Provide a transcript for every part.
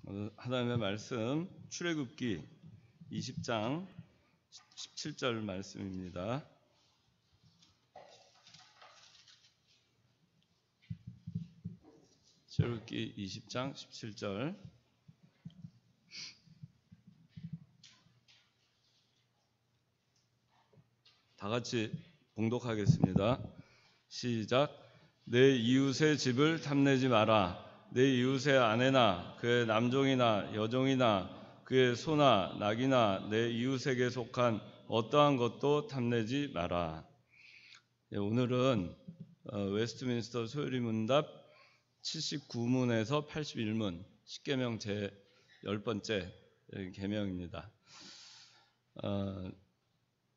하나님의 말씀 출애굽기 20장 17절 말씀입니다. 출애굽기 20장 17절 다 같이 봉독하겠습니다. 시작. 내 이웃의 집을 탐내지 마라. 내 이웃의 아내나 그의 남종이나 여종이나 그의 소나 낙이나 내 이웃에게 속한 어떠한 것도 탐내지 마라. 오늘은 웨스트민스터 소요리문답 79문에서 81문 십계명 제 10번째 계명입니다.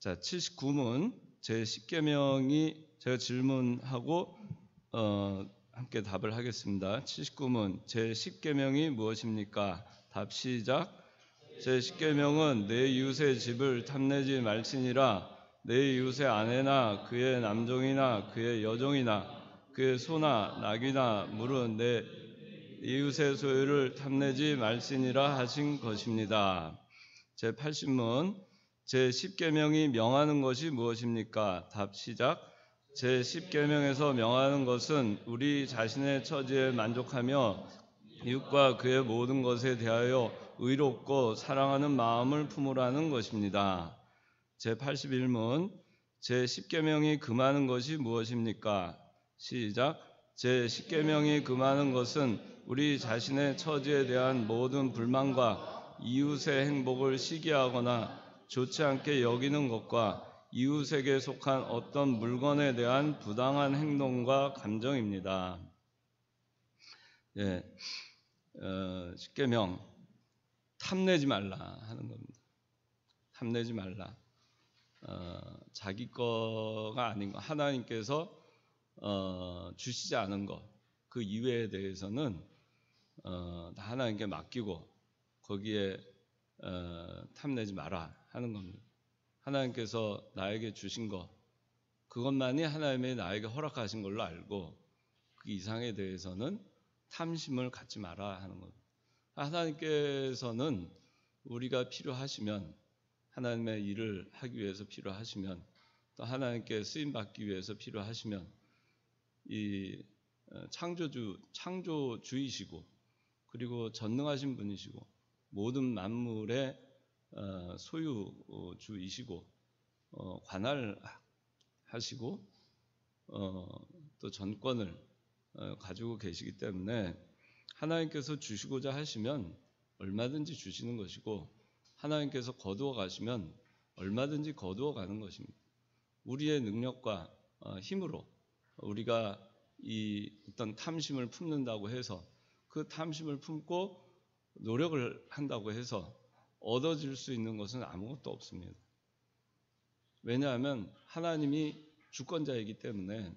자, 79문 제 10계명이 제가 질문하고 함께 답을 하겠습니다. 79문 제 10계명이 무엇입니까? 답 시작. 제 10계명은 내 이웃의 집을 탐내지 말지니라. 내 이웃의 아내나 그의 남종이나 그의 여종이나 그의 소나 낙이나 물은 내 이웃의 소유를 탐내지 말지니라 하신 것입니다. 제 80문 제 10계명이 명하는 것이 무엇입니까? 답 시작. 제 10계명에서 명하는 것은 우리 자신의 처지에 만족하며 이웃과 그의 모든 것에 대하여 의롭고 사랑하는 마음을 품으라는 것입니다. 제 81문 제 10계명이 금하는 것이 무엇입니까? 시작. 제 10계명이 금하는 것은 우리 자신의 처지에 대한 모든 불만과 이웃의 행복을 시기하거나 좋지 않게 여기는 것과 이웃에게 속한 어떤 물건에 대한 부당한 행동과 감정입니다. 10계명 탐내지 말라 하는 겁니다. 탐내지 말라. 자기 거가 아닌 거, 하나님께서 주시지 않은 것, 그 이외에 대해서는 다 하나님께 맡기고 거기에 탐내지 마라 하는 겁니다. 하나님께서 나에게 주신 것, 그것만이 하나님이 나에게 허락하신 걸로 알고 그 이상에 대해서는 탐심을 갖지 마라 하는 겁니다. 하나님께서는 우리가 필요하시면, 하나님의 일을 하기 위해서 필요하시면, 또 하나님께 쓰임받기 위해서 필요하시면 이 창조주이시고 그리고 전능하신 분이시고 모든 만물의 소유주이시고 관할하시고 또 전권을 가지고 계시기 때문에 하나님께서 주시고자 하시면 얼마든지 주시는 것이고 하나님께서 거두어 가시면 얼마든지 거두어 가는 것입니다. 우리의 능력과 힘으로 우리가 이 어떤 탐심을 품는다고 해서 그 탐심을 품고 노력을 한다고 해서 얻어질 수 있는 것은 아무것도 없습니다. 왜냐하면 하나님이 주권자이기 때문에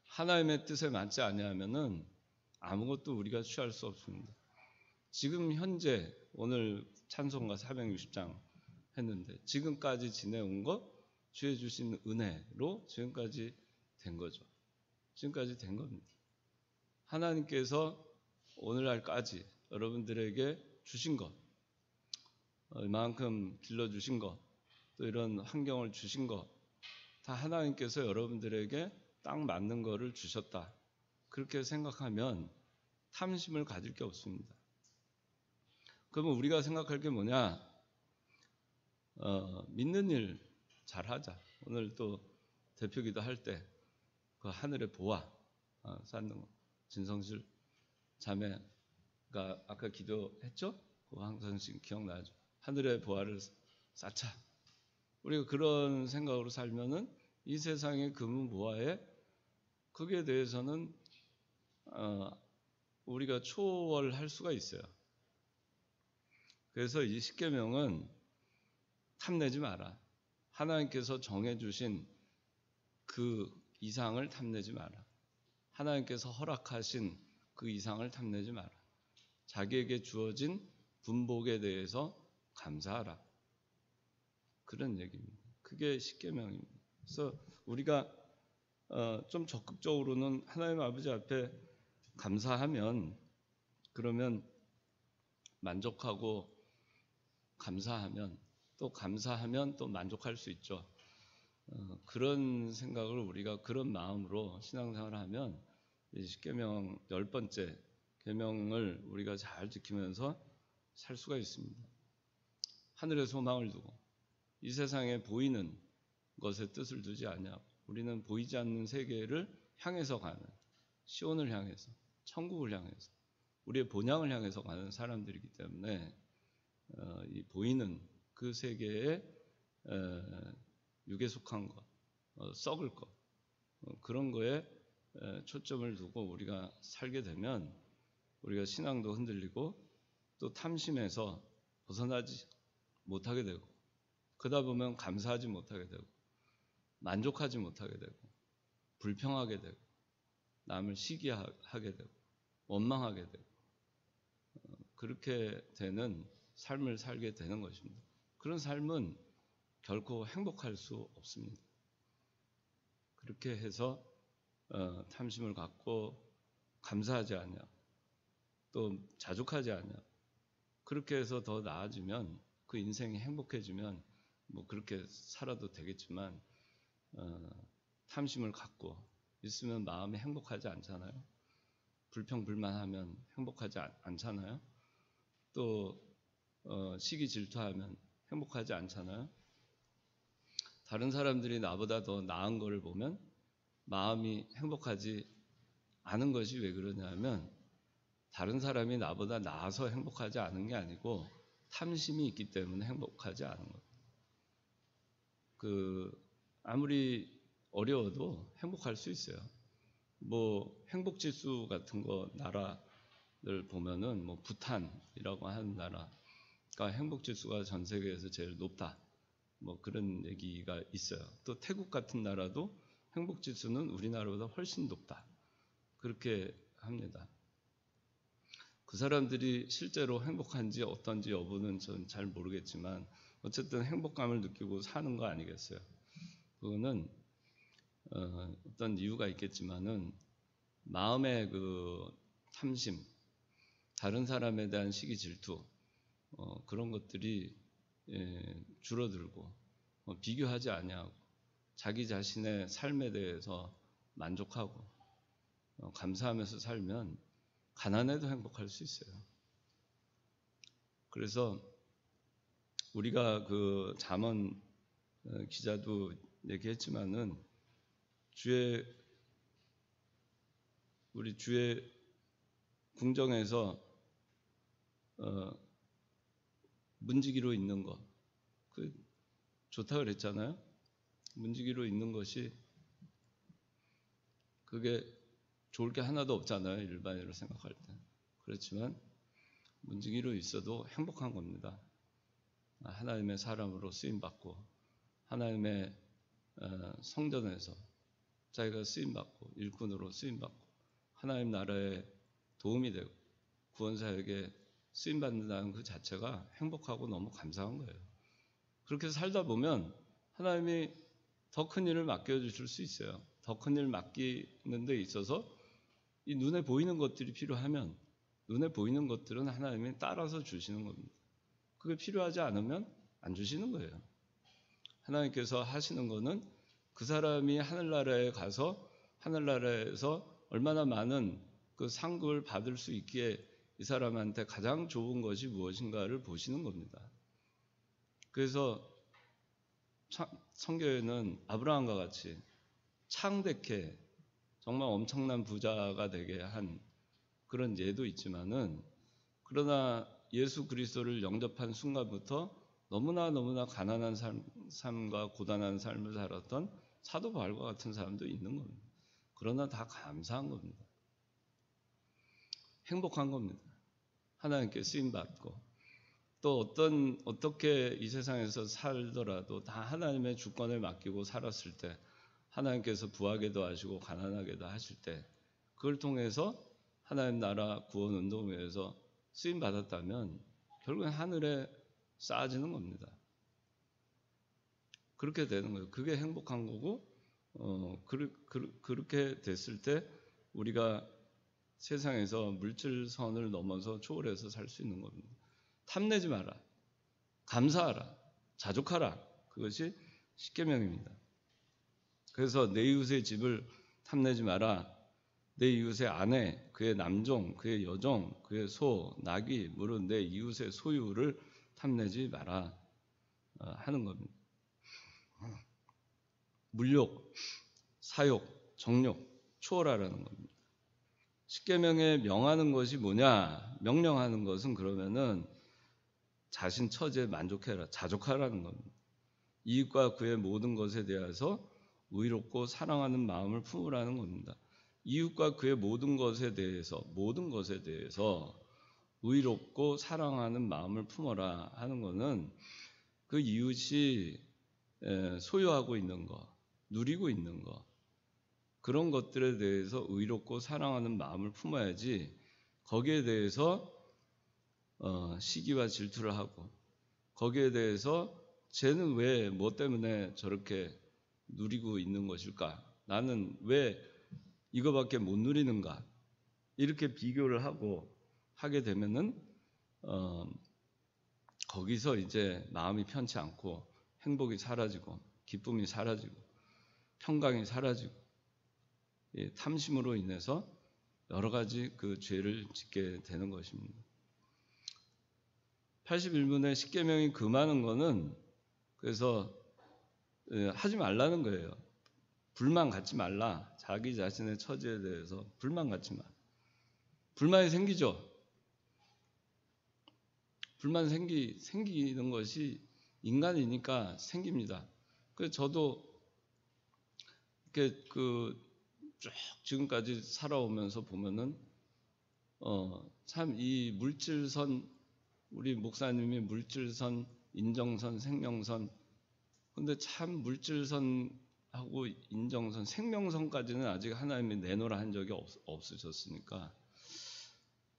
하나님의 뜻에 맞지 아니하면은 아무것도 우리가 취할 수 없습니다. 지금 현재 오늘 찬송가 460장 했는데 지금까지 지내온 것 주의 주신 은혜로 지금까지 된 거죠. 지금까지 된 겁니다. 하나님께서 오늘날까지 여러분들에게 주신 것, 이만큼 길러주신 것, 또 이런 환경을 주신 것, 다 하나님께서 여러분들에게 딱 맞는 거를 주셨다. 그렇게 생각하면 탐심을 가질 게 없습니다. 그러면 우리가 생각할 게 뭐냐? 믿는 일 잘하자. 오늘 또 대표기도 할 때 그 하늘의 보화 쌓는 거, 진성실 자매가 아까 기도했죠? 그거 항상 지금 기억나죠? 하늘의 보화를 쌓자. 우리가 그런 생각으로 살면은 이 세상의 금은 보화에 거기에 대해서는 우리가 초월할 수가 있어요. 그래서 이 십계명은 탐내지 마라. 하나님께서 정해주신 그 이상을 탐내지 마라. 하나님께서 허락하신 그 이상을 탐내지 마라. 자기에게 주어진 분복에 대해서 감사하라. 그런 얘기입니다. 그게 십계명입니다. 그래서 우리가 좀 적극적으로는 하나님 아버지 앞에 감사하면 그러면 만족하고 감사하면 또 만족할 수 있죠. 그런 생각을 우리가 그런 마음으로 신앙생활을 하면 십계명 10번째 계명을 우리가 잘 지키면서 살 수가 있습니다. 하늘의 소망을 두고 이 세상에 보이는 것에 뜻을 두지 않냐. 우리는 보이지 않는 세계를 향해서 가는, 시온을 향해서, 천국을 향해서, 우리의 본향을 향해서 가는 사람들이기 때문에 이 보이는 그 세계에 육에 속한 것, 썩을 것, 그런 거에 초점을 두고 우리가 살게 되면 우리가 신앙도 흔들리고 또 탐심에서 벗어나지 못하게 되고, 그러다 보면 감사하지 못하게 되고, 만족하지 못하게 되고, 불평하게 되고, 남을 시기하게 되고, 원망하게 되고, 그렇게 되는 삶을 살게 되는 것입니다. 그런 삶은 결코 행복할 수 없습니다. 그렇게 해서 탐심을 갖고 감사하지 않냐, 또 자족하지 않냐, 그렇게 해서 더 나아지면 그 인생이 행복해지면 뭐 그렇게 살아도 되겠지만 탐심을 갖고 있으면 마음이 행복하지 않잖아요. 불평불만하면 행복하지 않잖아요. 또 시기 질투하면 행복하지 않잖아요. 다른 사람들이 나보다 더 나은 거를 보면 마음이 행복하지 않은 것이 왜 그러냐면 다른 사람이 나보다 나아서 행복하지 않은 게 아니고 탐심이 있기 때문에 행복하지 않은 거예요. 아무리 어려워도 행복할 수 있어요. 뭐 행복지수 같은 거 나라를 보면은 뭐 부탄이라고 하는 나라가 행복지수가 전 세계에서 제일 높다. 뭐 그런 얘기가 있어요. 또 태국 같은 나라도 행복지수는 우리나라보다 훨씬 높다. 그렇게 합니다. 그 사람들이 실제로 행복한지 어떤지 여부는 저는 잘 모르겠지만 어쨌든 행복감을 느끼고 사는 거 아니겠어요. 그거는 어떤 이유가 있겠지만은 마음의 그 탐심, 다른 사람에 대한 시기 질투, 그런 것들이 줄어들고 비교하지 아니하고 자기 자신의 삶에 대해서 만족하고 감사하면서 살면 가난해도 행복할 수 있어요. 그래서 우리가 그 잠언 기자도 얘기했지만은 우리 주의 궁정에서 문지기로 있는 것, 좋다 그랬잖아요. 문지기로 있는 것이 그게 좋을 게 하나도 없잖아요. 일반인으로 생각할 때. 그렇지만 문지기로 있어도 행복한 겁니다. 하나님의 사람으로 쓰임받고 하나님의 성전에서 자기가 쓰임받고 일꾼으로 쓰임받고 하나님 나라에 도움이 되고 구원사에게 쓰임받는다는 그 자체가 행복하고 너무 감사한 거예요. 그렇게 살다 보면 하나님이 더 큰 일을 맡겨주실 수 있어요. 더 큰 일을 맡기는 데 있어서 이 눈에 보이는 것들이 필요하면 눈에 보이는 것들은 하나님이 따라서 주시는 겁니다. 그게 필요하지 않으면 안 주시는 거예요. 하나님께서 하시는 거는 그 사람이 하늘나라에 가서 하늘나라에서 얼마나 많은 그 상급을 받을 수 있기에 이 사람한테 가장 좋은 것이 무엇인가를 보시는 겁니다. 그래서 성경에는 아브라함과 같이 창대케 정말 엄청난 부자가 되게 한 그런 예도 있지만은 그러나 예수 그리스도를 영접한 순간부터 너무나 가난한 삶과 고단한 삶을 살았던 사도 바울과 같은 사람도 있는 겁니다. 그러나 다 감사한 겁니다. 행복한 겁니다. 하나님께 쓰임받고 또 어떻게 이 세상에서 살더라도 다 하나님의 주권을 맡기고 살았을 때 하나님께서 부하게도 하시고 가난하게도 하실 때 그걸 통해서 하나님 나라 구원 운동에서 쓰임 받았다면 결국엔 하늘에 쌓아지는 겁니다. 그렇게 되는 거예요. 그게 행복한 거고 그렇게 됐을 때 우리가 세상에서 물질선을 넘어서 초월해서 살 수 있는 겁니다. 탐내지 마라. 감사하라. 자족하라. 그것이 십계명입니다. 그래서 내 이웃의 집을 탐내지 마라. 내 이웃의 아내, 그의 남종, 그의 여종, 그의 소, 나귀, 물은 내 이웃의 소유를 탐내지 마라 하는 겁니다. 물욕, 사욕, 정욕, 추월하라는 겁니다. 십계명에 명하는 것이 뭐냐? 명령하는 것은 그러면은 자신 처지에 만족해라, 자족하라는 겁니다. 이익과 그의 모든 것에 대해서 의롭고 사랑하는 마음을 품으라는 겁니다. 이웃과 그의 모든 것에 대해서 의롭고 사랑하는 마음을 품어라 하는 것은 그 이웃이 소유하고 있는 것, 누리고 있는 것, 그런 것들에 대해서 의롭고 사랑하는 마음을 품어야지 거기에 대해서 시기와 질투를 하고 거기에 대해서 쟤는 왜 뭐 때문에 저렇게 누리고 있는 것일까? 나는 왜 이거밖에 못 누리는가? 이렇게 비교를 하게 되면은 거기서 이제 마음이 편치 않고 행복이 사라지고 기쁨이 사라지고 평강이 사라지고 탐심으로 인해서 여러 가지 그 죄를 짓게 되는 것입니다. 81분의 십계명이 금하는 거는 그래서 하지 말라는 거예요. 불만 갖지 말라. 자기 자신의 처지에 대해서 불만 갖지 마. 불만이 생기죠. 불만 생기는 것이 인간이니까 생깁니다. 그래서 저도 이렇게 쭉 지금까지 살아오면서 보면은 참 이 물질선, 우리 목사님이 물질선, 인정선, 생명선, 근데 참 물질선하고 인정선, 생명선까지는 아직 하나님이 내놓으라 한 적이 없으셨으니까.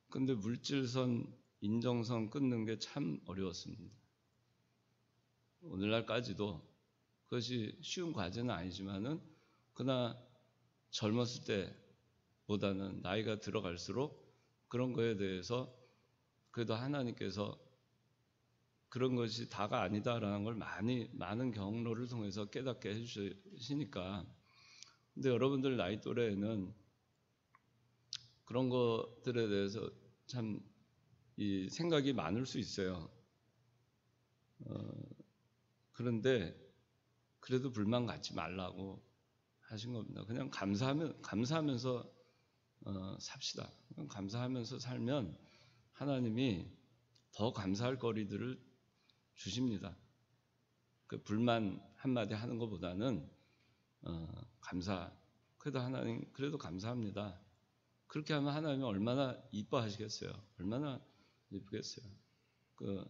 근데 물질선, 인정선 끊는 게 참 어려웠습니다. 오늘날까지도 그것이 쉬운 과제는 아니지만은 그러나 젊었을 때보다는 나이가 들어갈수록 그런 거에 대해서 그래도 하나님께서 그런 것이 다가 아니다라는 걸 많은 경로를 통해서 깨닫게 해주시니까. 근데 여러분들 나이 또래에는 그런 것들에 대해서 참 이 생각이 많을 수 있어요. 그런데 그래도 불만 갖지 말라고 하신 겁니다. 그냥 감사하면서 삽시다. 감사하면서 살면 하나님이 더 감사할 거리들을 주십니다. 그 불만 한마디 하는 것보다는 그래도 하나님 그래도 감사합니다. 그렇게 하면 하나님이 얼마나 이뻐하시겠어요. 얼마나 이쁘겠어요. 그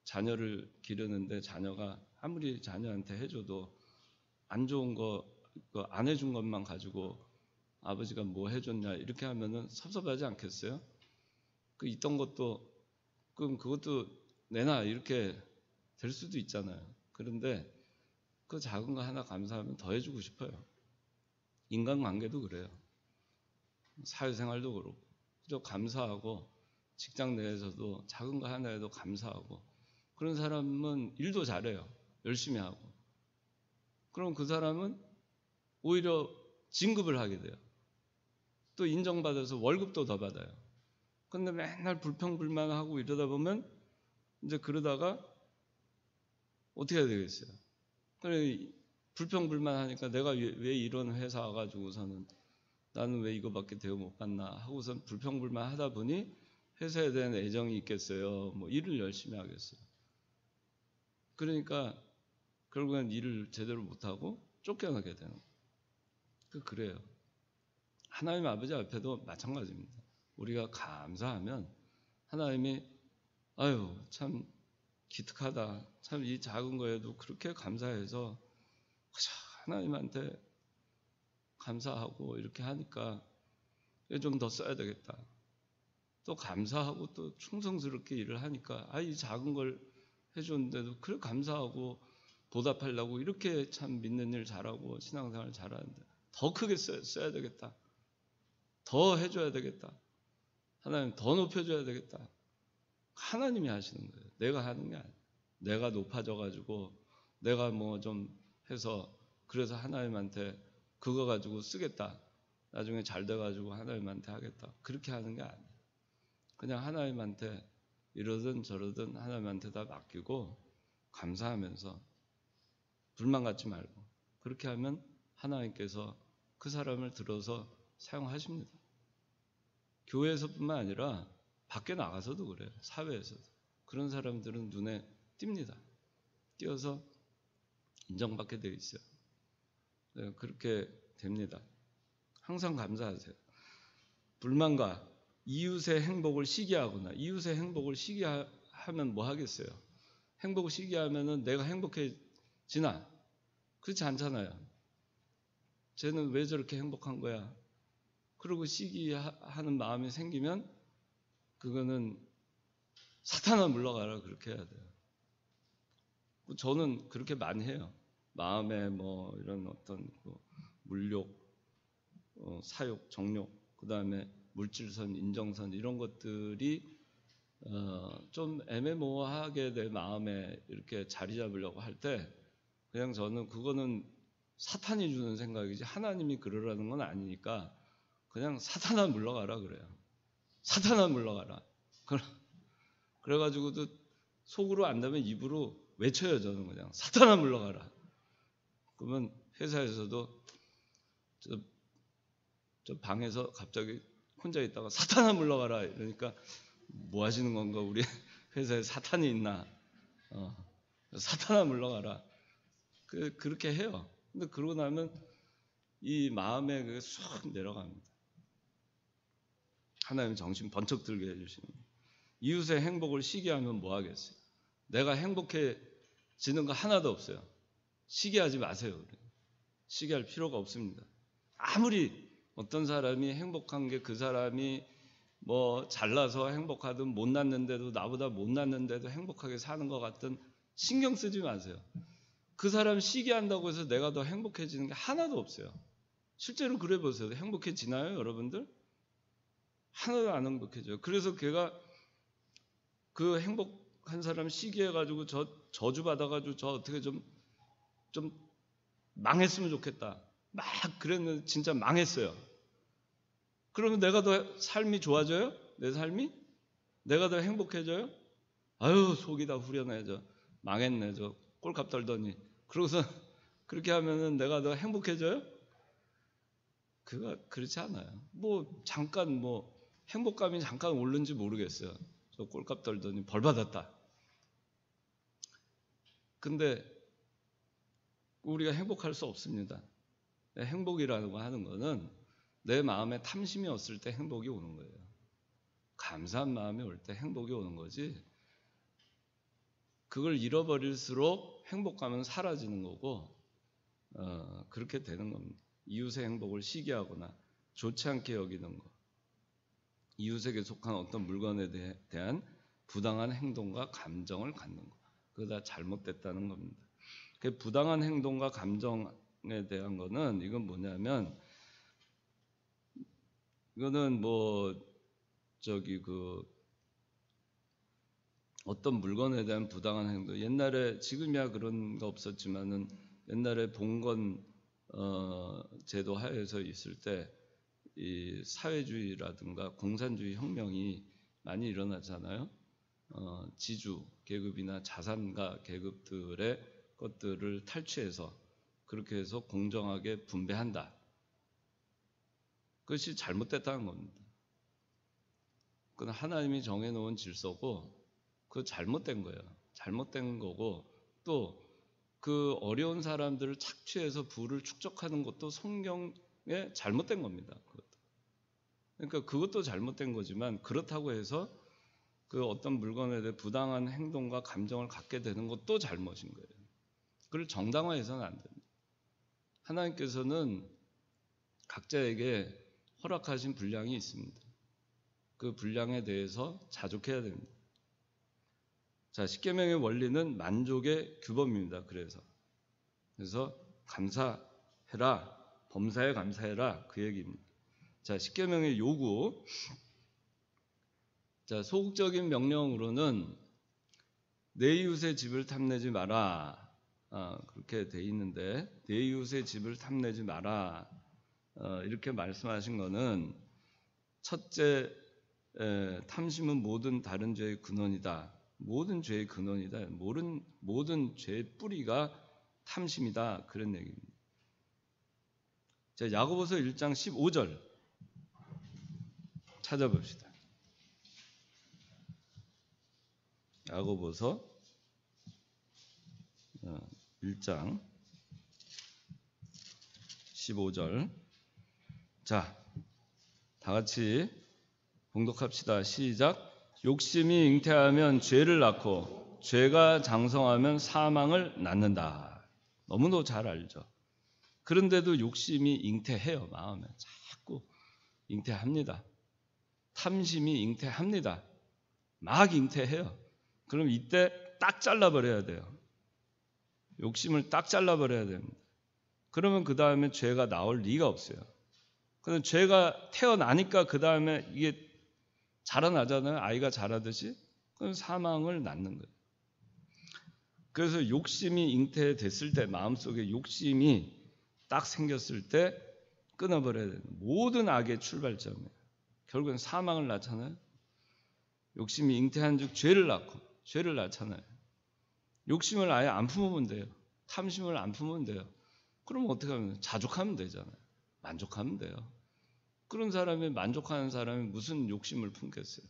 자녀를 기르는데 자녀가 아무리 자녀한테 해줘도 안 좋은 거 안 해준 것만 가지고 아버지가 뭐 해줬냐 이렇게 하면은 섭섭하지 않겠어요? 그 있던 것도 그럼 그것도 내놔 이렇게 될 수도 있잖아요. 그런데 그 작은 거 하나 감사하면 더 해주고 싶어요. 인간관계도 그래요. 사회생활도 그렇고 그저 감사하고 직장 내에서도 작은 거 하나에도 감사하고 그런 사람은 일도 잘해요. 열심히 하고. 그럼 그 사람은 오히려 진급을 하게 돼요. 또 인정받아서 월급도 더 받아요. 근데 맨날 불평불만하고 이러다 보면 이제 그러다가 어떻게 해야 되겠어요? 그래 불평불만하니까 내가 왜 이런 회사 와가지고서는 나는 왜 이거밖에 대우 못 받나 하고선 불평불만 하다 보니 회사에 대한 애정이 있겠어요? 뭐 일을 열심히 하겠어요? 그러니까 결국엔 일을 제대로 못하고 쫓겨나게 되는 거예요. 그래요. 하나님 아버지 앞에도 마찬가지입니다. 우리가 감사하면 하나님이 아유 참 기특하다. 참 이 작은 거에도 그렇게 감사해서 하나님한테 감사하고 이렇게 하니까 좀 더 써야 되겠다. 또 감사하고 또 충성스럽게 일을 하니까 이 작은 걸 해줬는데도 그래 감사하고 보답하려고 이렇게 참 믿는 일 잘하고 신앙생활 잘하는데 더 크게 써야 되겠다. 더 해줘야 되겠다. 하나님 더 높여줘야 되겠다. 하나님이 하시는 거예요. 내가 하는 게 아니에요. 내가 높아져가지고 내가 뭐 좀 해서 그래서 하나님한테 그거 가지고 쓰겠다. 나중에 잘 돼가지고 하나님한테 하겠다. 그렇게 하는 게 아니에요. 그냥 하나님한테 이러든 저러든 하나님한테 다 맡기고 감사하면서 불만 갖지 말고 그렇게 하면 하나님께서 그 사람을 들어서 사용하십니다. 교회에서뿐만 아니라 밖에 나가서도 그래요. 사회에서도. 그런 사람들은 눈에 띕니다. 띄어서 인정받게 되어 있어요. 네, 그렇게 됩니다. 항상 감사하세요. 불만과 이웃의 행복을 시기하거나 이웃의 행복을 시기하면 뭐 하겠어요? 행복을 시기하면은 내가 행복해지나? 그렇지 않잖아요. 쟤는 왜 저렇게 행복한 거야? 그러고 시기하는 마음이 생기면 그거는 사탄아 물러가라 그렇게 해야 돼요. 저는 그렇게 많이 해요. 마음에 뭐 이런 어떤 물욕, 사욕, 정욕, 그 다음에 물질선, 인정선 이런 것들이 좀 애매모호하게 내 마음에 이렇게 자리 잡으려고 할 때 그냥 저는 그거는 사탄이 주는 생각이지 하나님이 그러라는 건 아니니까 그냥 사탄아 물러가라 그래요. 사탄아 물러가라. 그래가지고도 속으로 안 되면 입으로 외쳐요. 저는 그냥 사탄아 물러가라. 그러면 회사에서도 저 방에서 갑자기 혼자 있다가 사탄아 물러가라 이러니까 뭐 하시는 건가? 우리 회사에 사탄이 있나? 사탄아 물러가라. 그렇게 해요. 근데 그러고 나면 이 마음에 그게 쑥 내려갑니다. 하나님 정신 번쩍 들게 해주시는 거예요. 이웃의 행복을 시기하면 뭐 하겠어요? 내가 행복해지는 거 하나도 없어요. 시기하지 마세요. 시기할 필요가 없습니다. 아무리 어떤 사람이 행복한 게 그 사람이 뭐 잘나서 행복하든 못났는데도 나보다 못났는데도 행복하게 사는 것 같든 신경 쓰지 마세요. 그 사람 시기한다고 해서 내가 더 행복해지는 게 하나도 없어요. 실제로 그래 보세요. 행복해지나요, 여러분들? 하나도 안 행복해져요. 그래서 걔가 그 행복한 사람 시기해가지고 저주 받아가지고 저 어떻게 좀 망했으면 좋겠다. 막 그랬는데 진짜 망했어요. 그러면 내가 더 삶이 좋아져요? 내 삶이? 내가 더 행복해져요? 아유 속이 다 후련해져. 망했네 저 꼴값 떨더니. 그러고서 그렇게 하면은 내가 더 행복해져요? 그거 그렇지 않아요. 뭐 잠깐 뭐 행복감이 잠깐 오른지 모르겠어요. 저 꼴값 떨더니 벌 받았다. 근데 우리가 행복할 수 없습니다. 행복이라는 거 하는 거는 내 마음에 탐심이 없을 때 행복이 오는 거예요. 감사한 마음이 올 때 행복이 오는 거지. 그걸 잃어버릴수록 행복감은 사라지는 거고 그렇게 되는 겁니다. 이웃의 행복을 시기하거나 좋지 않게 여기는 것, 이웃에게 속한 어떤 물건에 대한 부당한 행동과 감정을 갖는 것, 그거 다 잘못됐다는 겁니다. 그 부당한 행동과 감정에 대한 거는 이건 뭐냐면 이거는 어떤 물건에 대한 부당한 행동. 옛날에 지금이야 그런 거 없었지만은 옛날에 봉건 제도 하에서 있을 때 이 사회주의라든가 공산주의 혁명이 많이 일어나잖아요. 지주 계급이나 자산가 계급들의 것들을 탈취해서 그렇게 해서 공정하게 분배한다. 그것이 잘못됐다는 겁니다. 그건 하나님이 정해놓은 질서고 그거 잘못된 거예요. 잘못된 거고 또 그 어려운 사람들을 착취해서 부를 축적하는 것도 성경에 잘못된 겁니다. 그러니까 그것도 잘못된 거지만 그렇다고 해서 그 어떤 물건에 대해 부당한 행동과 감정을 갖게 되는 것도 잘못인 거예요. 그걸 정당화해서는 안 됩니다. 하나님께서는 각자에게 허락하신 분량이 있습니다. 그 분량에 대해서 자족해야 됩니다. 자, 십계명의 원리는 만족의 규범입니다. 그래서 감사해라, 범사에 감사해라 그 얘기입니다. 자, 십계명의 요구 자, 소극적인 명령으로는 내 이웃의 집을 탐내지 마라. 그렇게 돼 있는데 내 이웃의 집을 탐내지 마라. 이렇게 말씀하신 거는 첫째, 탐심은 모든 다른 죄의 근원이다. 모든 죄의 근원이다. 모든 죄의 뿌리가 탐심이다. 그런 얘기입니다. 자, 야고보서 1장 15절 찾아봅시다. 야고보서 1장 15절. 자, 다 같이 봉독합시다. 시작. 욕심이 잉태하면 죄를 낳고 죄가 장성하면 사망을 낳는다. 너무도 잘 알죠. 그런데도 욕심이 잉태해요. 마음에 자꾸 잉태합니다. 탐심이 잉태합니다. 막 잉태해요. 그럼 이때 딱 잘라버려야 돼요. 욕심을 딱 잘라버려야 됩니다. 그러면 그 다음에 죄가 나올 리가 없어요. 그런데 죄가 태어나니까 그 다음에 이게 자라나잖아요. 아이가 자라듯이. 그럼 사망을 낳는 거예요. 그래서 욕심이 잉태됐을 때, 마음속에 욕심이 딱 생겼을 때 끊어버려야 돼요. 모든 악의 출발점이에요. 결국은 사망을 낳잖아요. 욕심이 잉태한 즉 죄를 낳잖아요. 욕심을 아예 안 품으면 돼요. 탐심을 안 품으면 돼요. 그럼 어떻게 하면 자족하면 되잖아요. 만족하면 돼요. 그런 사람이 만족하는 사람이 무슨 욕심을 품겠어요?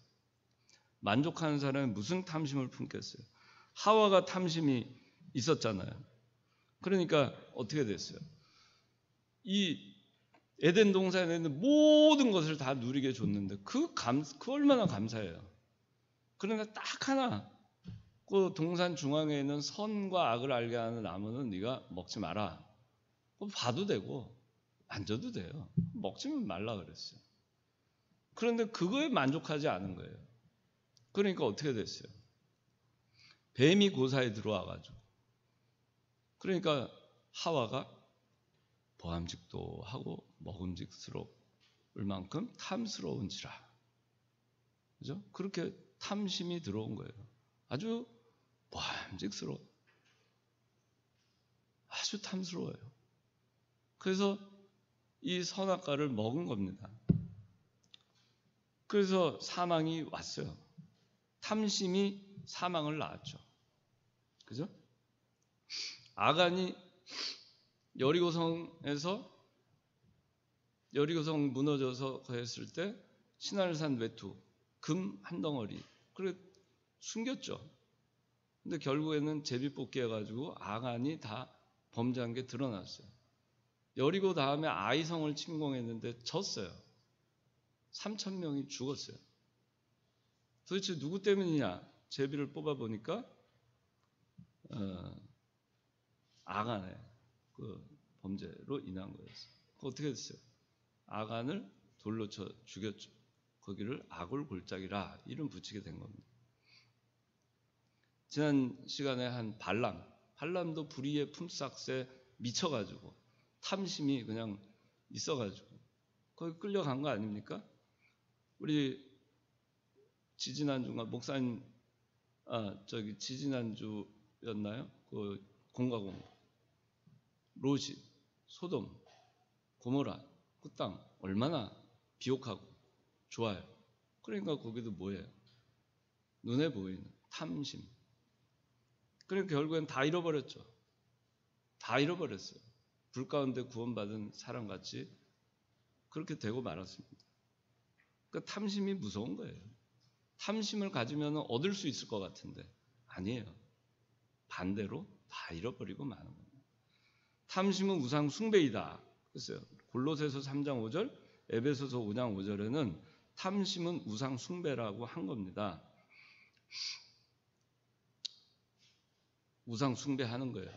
만족하는 사람이 무슨 탐심을 품겠어요? 하와가 탐심이 있었잖아요. 그러니까 어떻게 됐어요? 이 에덴 동산에 있는 모든 것을 다 누리게 줬는데 그 얼마나 감사해요. 그런데 딱 하나, 그 동산 중앙에 있는 선과 악을 알게 하는 나무는 네가 먹지 마라. 봐도 되고 만져도 돼요. 먹지는 말라 그랬어요. 그런데 그거에 만족하지 않은 거예요. 그러니까 어떻게 됐어요? 뱀이 고사에 들어와가지고, 그러니까 하와가 보암직도 하고 먹음직스러울 만큼 탐스러운지라. 그죠? 그렇게 탐심이 들어온 거예요. 아주 보암직스러워. 아주 탐스러워요. 그래서 이 선악과를 먹은 겁니다. 그래서 사망이 왔어요. 탐심이 사망을 낳았죠. 그죠? 아간이 여리고성에서 여리고성 무너져서 그랬을 때 신할산 외투, 금 한 덩어리, 그래 숨겼죠. 근데 결국에는 제비뽑기 해가지고 아간이 다 범죄한 게 드러났어요. 여리고 다음에 아이성을 침공했는데 졌어요. 3,000명이 죽었어요. 도대체 누구 때문이냐? 제비를 뽑아보니까 아간의 그 범죄로 인한 거였어요. 어떻게 됐어요? 아간을 돌로 쳐 죽였죠. 거기를 아골골짜기라 이름 붙이게 된 겁니다. 지난 시간에 한 발람도 불의의 품삯에 미쳐가지고 탐심이 그냥 있어가지고 거기 끌려간 거 아닙니까? 우리 지지난주가 목사님 지지난주였나요? 그 공가공 롯이 소돔 고모라 그 땅 얼마나 비옥하고 좋아요. 그러니까 거기도 뭐예요? 눈에 보이는 탐심. 그러니까 결국엔 다 잃어버렸죠. 다 잃어버렸어요. 불 가운데 구원받은 사람같이 그렇게 되고 말았습니다. 그러니까 탐심이 무서운 거예요. 탐심을 가지면 얻을 수 있을 것 같은데 아니에요. 반대로 다 잃어버리고 마는 겁니다. 탐심은 우상 숭배이다. 그랬어요. 골로새서 3장 5절, 에베소서 5장 5절에는 탐심은 우상 숭배라고 한 겁니다. 우상 숭배하는 거예요.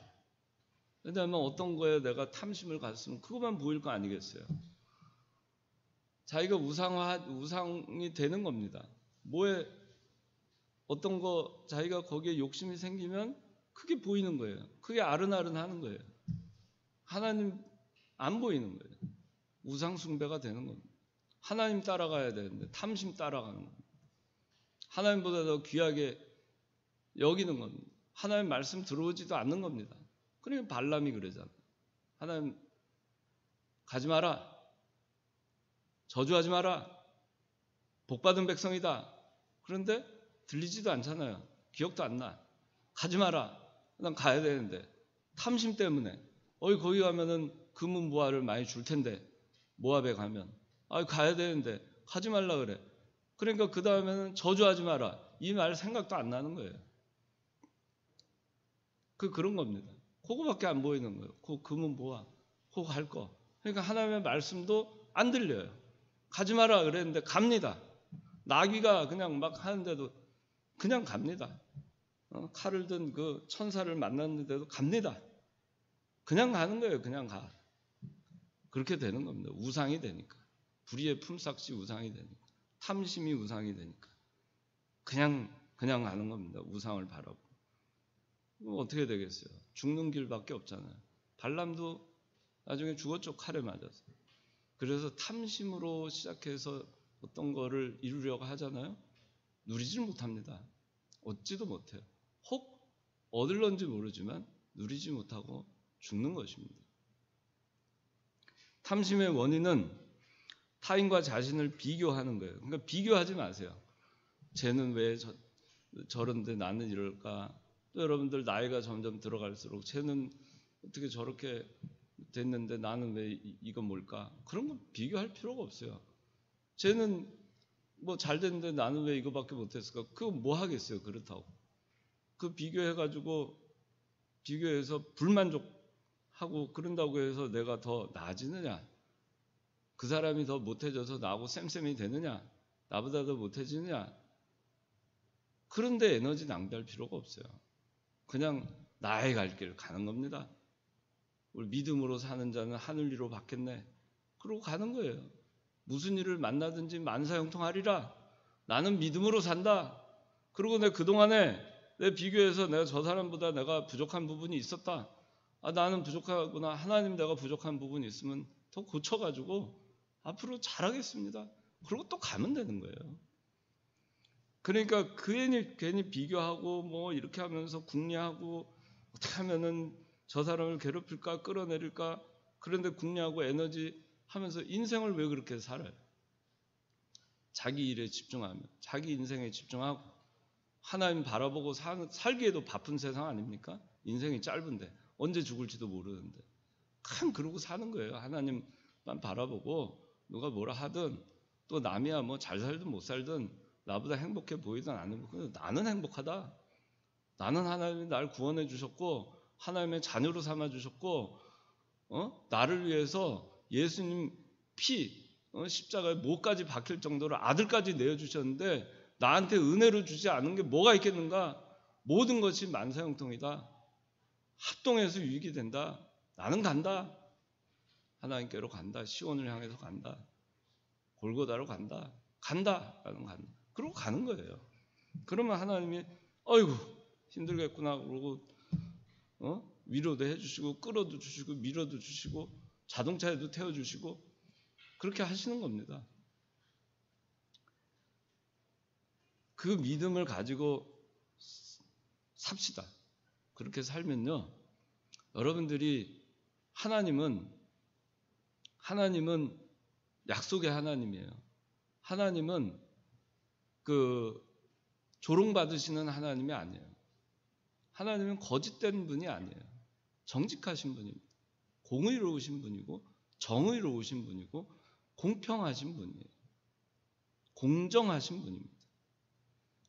왜냐하면 어떤 거에 내가 탐심을 가졌으면 그것만 보일 거 아니겠어요. 자기가 우상이 되는 겁니다. 뭐에 어떤 거 자기가 거기에 욕심이 생기면 크게 보이는 거예요. 크게 아른아른하는 거예요. 하나님 안 보이는 거예요. 우상 숭배가 되는 겁니다. 하나님 따라가야 되는데 탐심 따라가는 겁니다. 하나님보다 더 귀하게 여기는 겁니다. 하나님 말씀 들어오지도 않는 겁니다. 그러니까 발람이 그러잖아요. 하나님 가지 마라. 저주하지 마라. 복받은 백성이다. 그런데 들리지도 않잖아요. 기억도 안 나. 가지 마라. 난 가야 되는데. 탐심 때문에. 거기 가면은 금은보화를 많이 줄 텐데. 모압에 가면. 가야 되는데. 가지 말라 그래. 그러니까 그 다음에는 저주하지 마라. 이 말 생각도 안 나는 거예요. 그런 겁니다. 그거밖에 안 보이는 거예요. 금은보화. 그거 갈 거. 그러니까 하나님의 말씀도 안 들려요. 가지 마라 그랬는데 갑니다. 나귀가 그냥 막 하는데도 그냥 갑니다. 칼을 든 그 천사를 만났는데도 갑니다. 그냥 가는 거예요. 그냥 가. 그렇게 되는 겁니다. 우상이 되니까. 불의의 품삯이 우상이 되니까. 탐심이 우상이 되니까. 그냥 가는 겁니다. 우상을 바라보고. 어떻게 되겠어요? 죽는 길밖에 없잖아요. 발람도 나중에 죽었죠. 칼에 맞아서. 그래서 탐심으로 시작해서 어떤 거를 이루려고 하잖아요. 누리질 못합니다. 얻지도 못해요. 혹 얻을런지 모르지만 누리지 못하고 죽는 것입니다. 탐심의 원인은 타인과 자신을 비교하는 거예요. 그러니까 비교하지 마세요. 쟤는 왜 저런데 나는 이럴까? 또 여러분들 나이가 점점 들어갈수록 쟤는 어떻게 저렇게 됐는데 나는 왜 이건 뭘까? 그런 거 비교할 필요가 없어요. 쟤는 뭐 잘 됐는데 나는 왜 이거밖에 못했을까? 그거 뭐 하겠어요? 그렇다고. 그 비교해서 불만족하고 그런다고 해서 내가 더 나아지느냐? 그 사람이 더 못해져서 나하고 쌤쌤이 되느냐? 나보다 더 못해지느냐? 그런데 에너지 낭비할 필요가 없어요. 그냥 나의 갈 길 가는 겁니다. 우리 믿음으로 사는 자는 하늘 위로 받겠네. 그러고 가는 거예요. 무슨 일을 만나든지 만사형통하리라. 나는 믿음으로 산다. 그리고 그동안에 내 비교해서 내가 저 사람보다 내가 부족한 부분이 있었다. 나는 부족하구나. 하나님 내가 부족한 부분이 있으면 더 고쳐가지고 앞으로 잘하겠습니다. 그리고 또 가면 되는 거예요. 그러니까 괜히 비교하고 뭐 이렇게 하면서 궁리하고 어떻게 하면은 저 사람을 괴롭힐까 끌어내릴까 그런데 궁리하고 에너지 하면서 인생을 왜 그렇게 살아요? 자기 일에 집중하면 자기 인생에 집중하고 하나님 바라보고 살기에도 바쁜 세상 아닙니까? 인생이 짧은데 언제 죽을지도 모르는데 참 그러고 사는 거예요. 하나님만 바라보고 누가 뭐라 하든 또 남이야 뭐 잘 살든 못 살든 나보다 행복해 보이든 안 행복해 나는 행복하다. 나는 하나님이 날 구원해 주셨고 하나님의 자녀로 삼아 주셨고 나를 위해서 예수님 피 십자가에 목까지 박힐 정도로 아들까지 내어주셨는데 나한테 은혜로 주지 않은 게 뭐가 있겠는가? 모든 것이 만사형통이다. 합동해서 유익이 된다. 나는 간다. 하나님께로 간다. 시온을 향해서 간다. 골고다로 간다. 간다라는 간다. 그러고 가는 거예요. 그러면 하나님이 어이구 힘들겠구나 그러고 위로도 해주시고 끌어도 주시고 밀어도 주시고 자동차에도 태워주시고 그렇게 하시는 겁니다. 그 믿음을 가지고 삽시다. 그렇게 살면요. 여러분들이 하나님은 약속의 하나님이에요. 하나님은 조롱받으시는 하나님이 아니에요. 하나님은 거짓된 분이 아니에요. 정직하신 분입니다. 공의로우신 분이고 정의로우신 분이고 공평하신 분이에요. 공정하신 분입니다.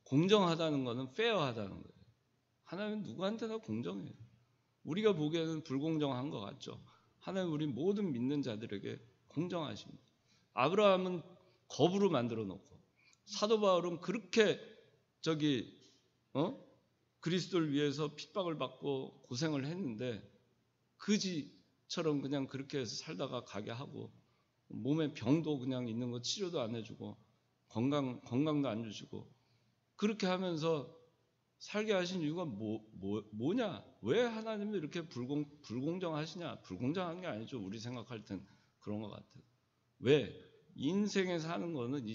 공정하다는 것은 페어하다는 거예요. 하나님은 누구한테나 공정해요. 우리가 보기에는 불공정한 것 같죠. 하나님 우리 모든 믿는 자들에게 공정하십니다. 아브라함은 거부로 만들어 놓고 사도 바울은 그렇게 그리스도를 위해서 핍박을 받고 고생을 했는데 그지처럼 그냥 그렇게 해서 살다가 가게 하고 몸에 병도 그냥 있는 거 치료도 안 해주고 건강도 안 주시고 그렇게 하면서 살게 하신 이유가 뭐냐? 왜 하나님이 이렇게 불공정하시냐? 불공정한 게 아니죠. 우리 생각할 땐 그런 것 같아요. 왜? 인생에 사는 거는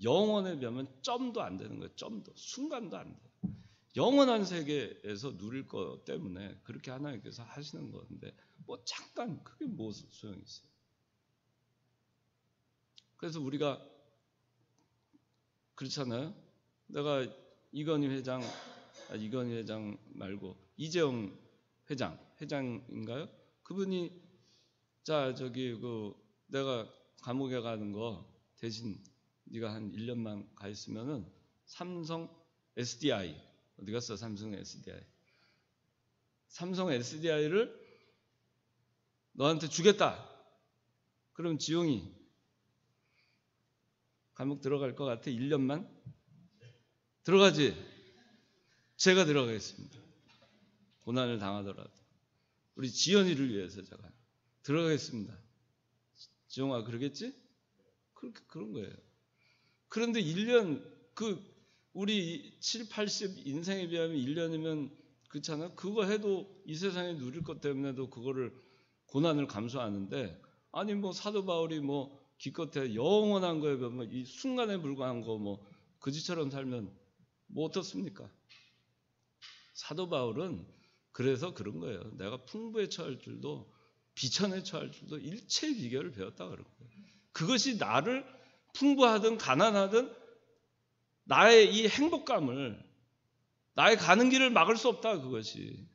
영원에 비하면 점도 안 되는 거예요. 점도. 순간도 안 돼요. 영원한 세계에서 누릴 것 때문에 그렇게 하나님께서 하시는 건데 뭐 잠깐 그게 뭐 소용이 있어요. 그래서 우리가 그렇잖아요. 내가 이건희 회장 말고 이재용 회장인가요? 그분이 내가 감옥에 가는 거 대신 네가 한 1년만 가 있으면은 삼성 SDI 어디 갔어? 삼성 SDI를 너한테 주겠다. 그럼 지용이 감옥 들어갈 것 같아? 1년만? 들어가지? 제가 들어가겠습니다. 고난을 당하더라도 우리 지연이를 위해서 제가 들어가겠습니다. 지용아 그러겠지? 그런 거예요. 그런데 1년 우리 7, 80 인생에 비하면 1년이면 그렇잖아요. 그거 해도 이 세상에 누릴 것 때문에도 그거를 고난을 감수하는데 아니 뭐 사도 바울이 뭐 기껏해 영원한 거에 보면 이 순간에 불과한 거 뭐 그지처럼 살면 뭐 어떻습니까? 사도 바울은 그래서 그런 거예요. 내가 풍부에 처할 줄도 비천에 처할 줄도 일체의 비결을 배웠다 그런 거예요. 그것이 나를 풍부하든 가난하든 나의 이 행복감을 나의 가는 길을 막을 수 없다 그것이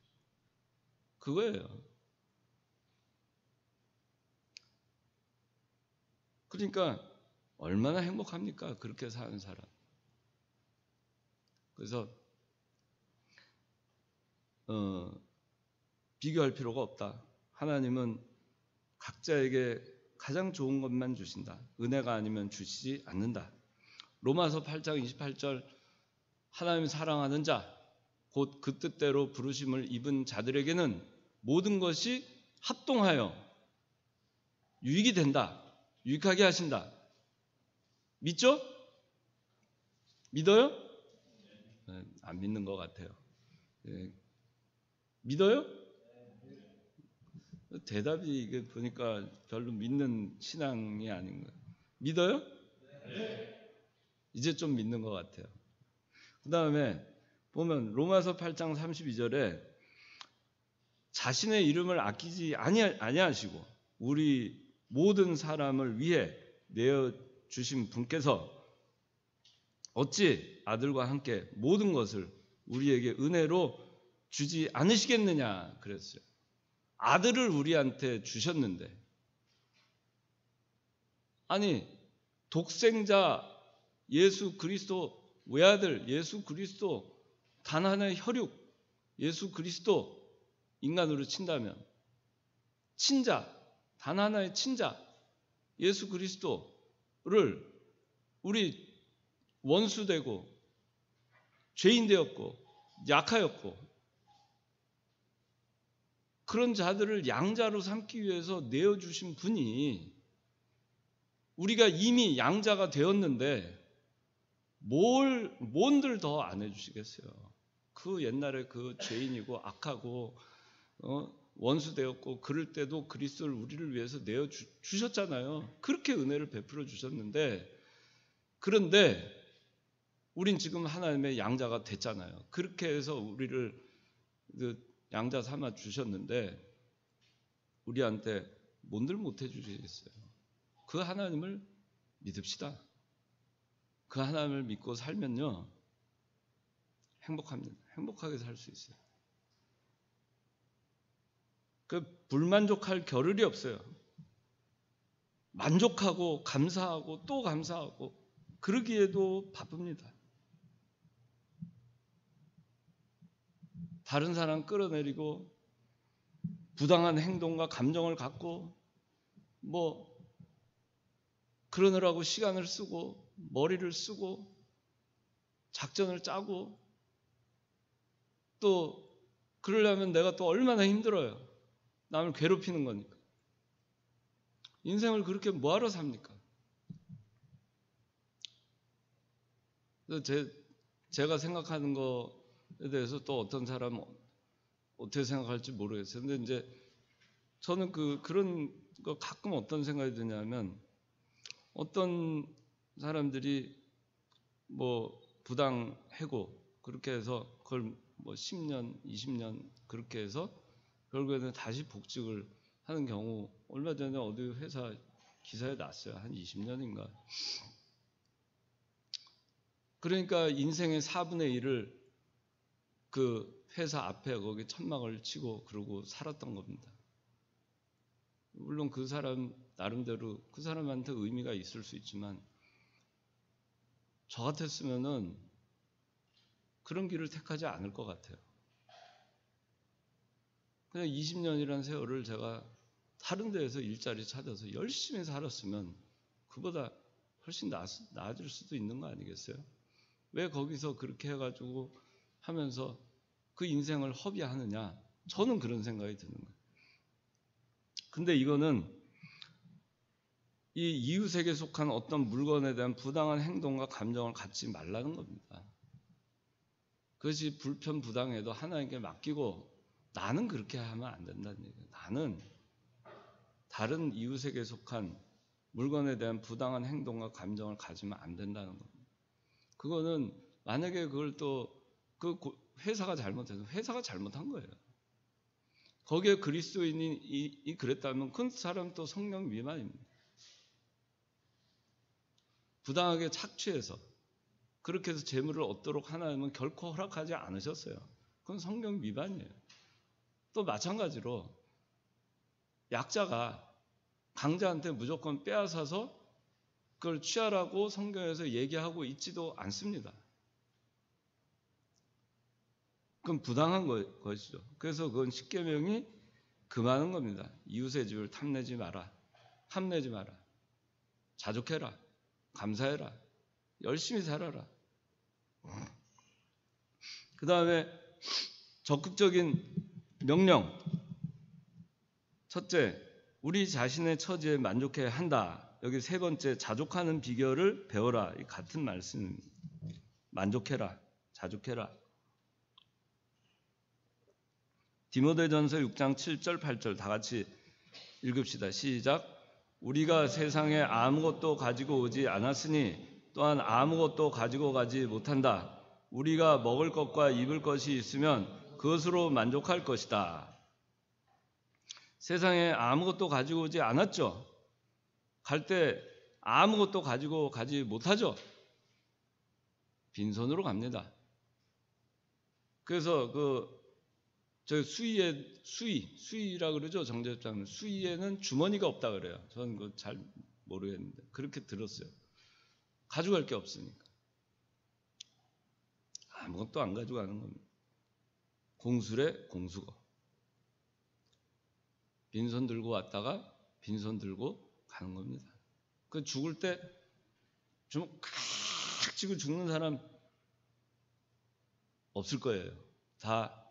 그거예요. 그러니까 얼마나 행복합니까? 그렇게 사는 사람. 그래서 비교할 필요가 없다. 하나님은 각자에게 가장 좋은 것만 주신다. 은혜가 아니면 주시지 않는다. 로마서 8장 28절 하나님 사랑하는 자 곧 그 뜻대로 부르심을 입은 자들에게는 모든 것이 합동하여 유익이 된다. 유익하게 하신다. 믿죠? 믿어요? 안 믿는 것 같아요. 믿어요? 대답이 이게 보니까 별로 믿는 신앙이 아닌 거예요. 믿어요? 이제 좀 믿는 것 같아요. 그 다음에 보면 로마서 8장 32절에 자신의 이름을 아끼지 아니하시고 우리 모든 사람을 위해 내어주신 분께서 어찌 아들과 함께 모든 것을 우리에게 은혜로 주지 않으시겠느냐 그랬어요. 아들을 우리한테 주셨는데 아니 독생자 예수 그리스도 외아들 예수 그리스도 단 하나의 혈육 예수 그리스도 인간으로 친다면 친자 단 하나의 친자 예수 그리스도를 우리 원수되고 죄인되었고 약하였고 그런 자들을 양자로 삼기 위해서 내어주신 분이 우리가 이미 양자가 되었는데 뭔들 더 안 해주시겠어요. 그 옛날에 그 죄인이고 악하고 원수되었고 그럴 때도 그리스도를 우리를 위해서 내어주셨잖아요. 그렇게 은혜를 베풀어 주셨는데 그런데 우린 지금 하나님의 양자가 됐잖아요. 그렇게 해서 우리를 양자 삼아 주셨는데 우리한테 뭔들 못해 주시겠어요. 그 하나님을 믿읍시다. 그 하나님을 믿고 살면요 행복합니다. 행복하게 살 수 있어요. 그 불만족할 겨를이 없어요. 만족하고 감사하고 또 감사하고 그러기에도 바쁩니다. 다른 사람 끌어내리고 부당한 행동과 감정을 갖고 뭐 그러느라고 시간을 쓰고 머리를 쓰고 작전을 짜고 또 그러려면 내가 또 얼마나 힘들어요. 남을 괴롭히는 거니까. 인생을 그렇게 뭐하러 삽니까? 그래서 제가 생각하는 거에 대해서 또 어떤 사람은 어떻게 생각할지 모르겠어요. 근데 이제 저는 그런 거 가끔 어떤 생각이 드냐면 어떤 사람들이 뭐 부당 해고 그렇게 해서 그걸 뭐 10년, 20년 그렇게 해서 결국에는 다시 복직을 하는 경우 얼마 전에 어디 회사 기사에 났어요. 한 20년인가. 그러니까 인생의 4분의 1을 그 회사 앞에 거기 천막을 치고 그러고 살았던 겁니다. 물론 그 사람 나름대로 그 사람한테 의미가 있을 수 있지만 저 같았으면은 그런 길을 택하지 않을 것 같아요. 그냥 20년이라는 세월을 제가 다른 데에서 일자리 찾아서 열심히 살았으면 그보다 훨씬 나아질 수도 있는 거 아니겠어요? 왜 거기서 그렇게 해가지고 하면서 그 인생을 허비하느냐? 저는 그런 생각이 드는 거예요. 근데 이거는 이 이웃에게 속한 어떤 물건에 대한 부당한 행동과 감정을 갖지 말라는 겁니다. 그것이 불편부당해도 하나님께 맡기고 나는 그렇게 하면 안 된다는 얘기예요. 나는 다른 이웃에게 속한 물건에 대한 부당한 행동과 감정을 가지면 안 된다는 겁니다. 그거는 만약에 그걸 또 그 회사가 잘못해서 회사가 잘못한 거예요. 거기에 그리스도인이 그랬다면 그 사람 또 성령 위반입니다. 부당하게 착취해서 그렇게 해서 재물을 얻도록 하나님은 결코 허락하지 않으셨어요. 그건 성령 위반이에요. 또 마찬가지로 약자가 강자한테 무조건 빼앗아서 그걸 취하라고 성경에서 얘기하고 있지도 않습니다. 그건 부당한 것이죠. 그래서 그건 십계명이 금하는 겁니다. 이웃의 집을 탐내지 마라. 탐내지 마라. 자족해라. 감사해라. 열심히 살아라. 그 다음에 적극적인 명령. 첫째, 우리 자신의 처지에 만족해야 한다. 여기 세 번째, 자족하는 비결을 배워라. 같은 말씀입니다. 만족해라. 자족해라. 디모데전서 6장 7절 8절 다 같이 읽읍시다. 시작. 우리가 세상에 아무것도 가지고 오지 않았으니 또한 아무것도 가지고 가지 못한다. 우리가 먹을 것과 입을 것이 있으면 그것으로 만족할 것이다. 세상에 아무것도 가지고 오지 않았죠. 갈 때 아무것도 가지고 가지 못하죠. 빈손으로 갑니다. 그래서 저 수의라 그러죠. 정제장은 수의에는 주머니가 없다 그래요. 저는 그거 잘 모르겠는데 그렇게 들었어요. 가져갈 게 없으니까 아무것도 안 가져가는 겁니다. 공술의 공수거. 빈손 들고 왔다가 빈손 들고 가는 겁니다. 그 죽을 때 주먹 칵 쥐고 죽는 사람 없을 거예요. 다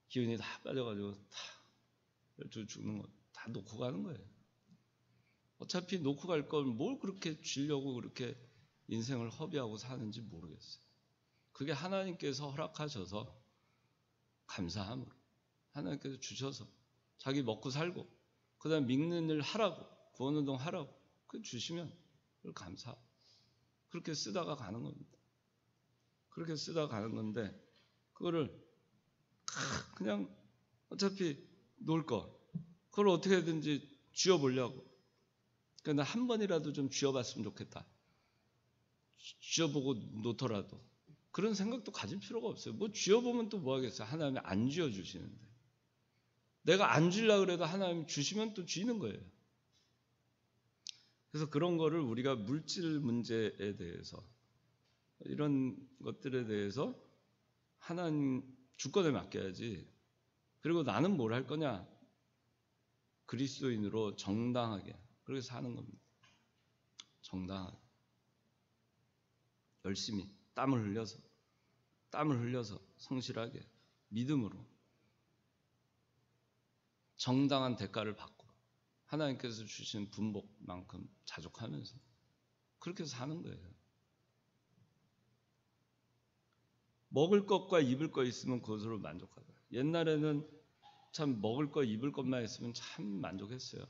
기운이 다 빠져가지고 다 죽는 거 다 놓고 가는 거예요. 어차피 놓고 갈 걸 뭘 그렇게 쥐려고 그렇게 인생을 허비하고 사는지 모르겠어요. 그게 하나님께서 허락하셔서 감사함으로 하나님께서 주셔서 자기 먹고 살고 그 다음에 믿는 일 하라고 구원운동 하라고 그 주시면 그걸 감사하고 그렇게 쓰다가 가는 겁니다. 그렇게 쓰다가 가는 건데 그거를 그냥 어차피 놓을 거 그걸 어떻게든지 쥐어보려고 그러니까 한 번이라도 좀 쥐어봤으면 좋겠다. 쥐어보고 놓더라도 그런 생각도 가질 필요가 없어요. 뭐 쥐어보면 또 뭐 하겠어요. 하나님이 안 쥐어주시는데 내가 안 쥐려고 그래도 하나님이 주시면 또 쥐는 거예요. 그래서 그런 거를 우리가 물질 문제에 대해서 이런 것들에 대해서 하나님 주권에 맡겨야지. 그리고 나는 뭘 할 거냐? 그리스도인으로 정당하게 그렇게 사는 겁니다. 정당하게 열심히 땀을 흘려서 성실하게 믿음으로 정당한 대가를 받고 하나님께서 주신 분복만큼 자족하면서 그렇게 사는 거예요. 먹을 것과 입을 것 있으면 그것으로 만족하다. 옛날에는 참 먹을 것 입을 것만 있으면 참 만족했어요.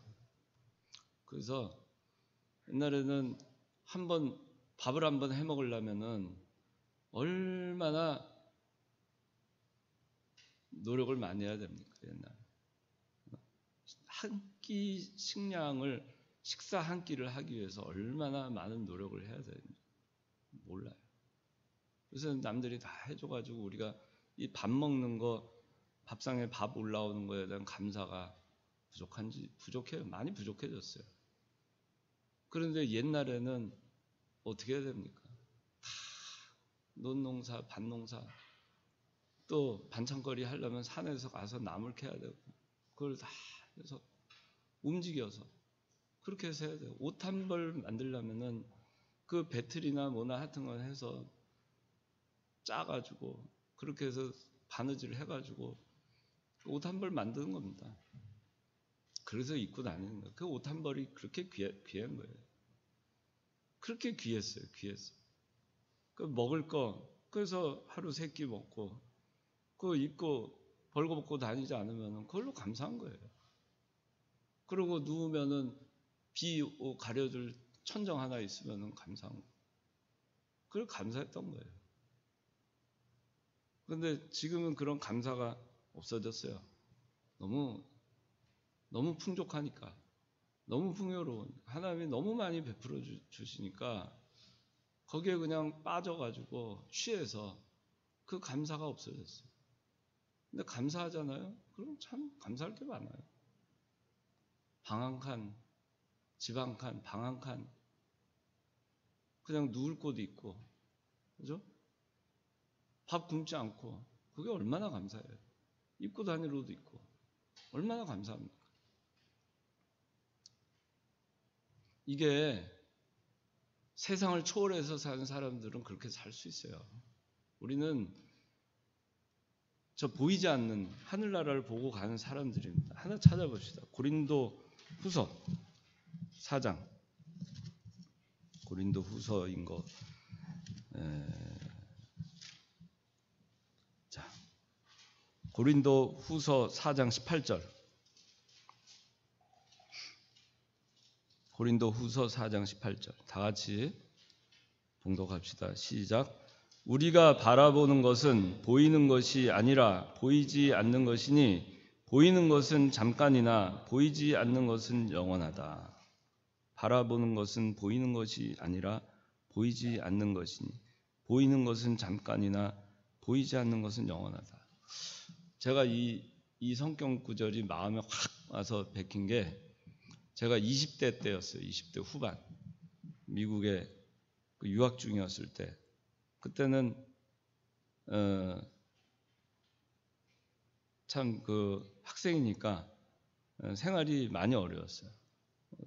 그래서 옛날에는 한번 밥을 한번 해 먹으려면은 얼마나 노력을 많이 해야 됩니까? 옛날에 한 끼 식량을 식사 한 끼를 하기 위해서 얼마나 많은 노력을 해야 되는지 몰라요. 그래서 남들이 다 해줘가지고 우리가 이 밥 먹는 거, 밥상에 밥 올라오는 거에 대한 감사가 부족해요. 많이 부족해졌어요. 그런데 옛날에는 어떻게 해야 됩니까? 다 논농사, 밭농사, 또 반찬거리 하려면 산에서 가서 나물 캐야 되고, 그걸 다 해서 움직여서 그렇게 해서 해야 돼요. 옷 한 벌 만들려면은 그 배틀이나 뭐나 하여튼 건 해서 짜가지고 그렇게 해서 바느질 해가지고 옷 한 벌 만드는 겁니다. 그래서 입고 다니는 거예요. 그 옷 한 벌이 그렇게 귀한 거예요. 그렇게 귀했어요. 그 먹을 거, 그래서 하루 3끼 먹고, 그거 입고 벌거벗고 다니지 않으면 그걸로 감사한 거예요. 그러고 누우면은 비 가려줄 천정 하나 있으면 감사한 거예요. 그걸 감사했던 거예요. 그런데 지금은 그런 감사가 없어졌어요. 너무 풍족하니까, 너무 풍요로운, 하나님이 너무 많이 베풀어 주시니까 거기에 그냥 빠져가지고 취해서 그 감사가 없어졌어요. 근데 감사하잖아요? 그럼 참 감사할 게 많아요. 방 한 칸, 집 한 칸, 방 한 칸, 그냥 누울 곳 있고, 그죠? 밥 굶지 않고, 그게 얼마나 감사해요. 입고 다닐 옷도 있고, 얼마나 감사합니까? 이게 세상을 초월해서 사는 사람들은 그렇게 살 수 있어요. 우리는 저 보이지 않는 하늘나라를 보고 가는 사람들입니다. 하나 찾아봅시다. 고린도 후서 4장. 고린도 후서인 거. 자, 고린도 후서 4장 18절. 고린도 후서 4장 18절. 다 같이 봉독합시다. 시작. 우리가 바라보는 것은 보이는 것이 아니라 보이지 않는 것이니 보이는 것은 잠깐이나 보이지 않는 것은 영원하다. 바라보는 것은 보이는 것이 아니라 보이지 않는 것이니 보이는 것은 잠깐이나 보이지 않는 것은 영원하다. 제가 이 성경 구절이 마음에 확 와서 베낀 게 제가 20대 때였어요. 20대 후반. 미국에 유학 중이었을 때. 그때는 참 그 학생이니까 생활이 많이 어려웠어요.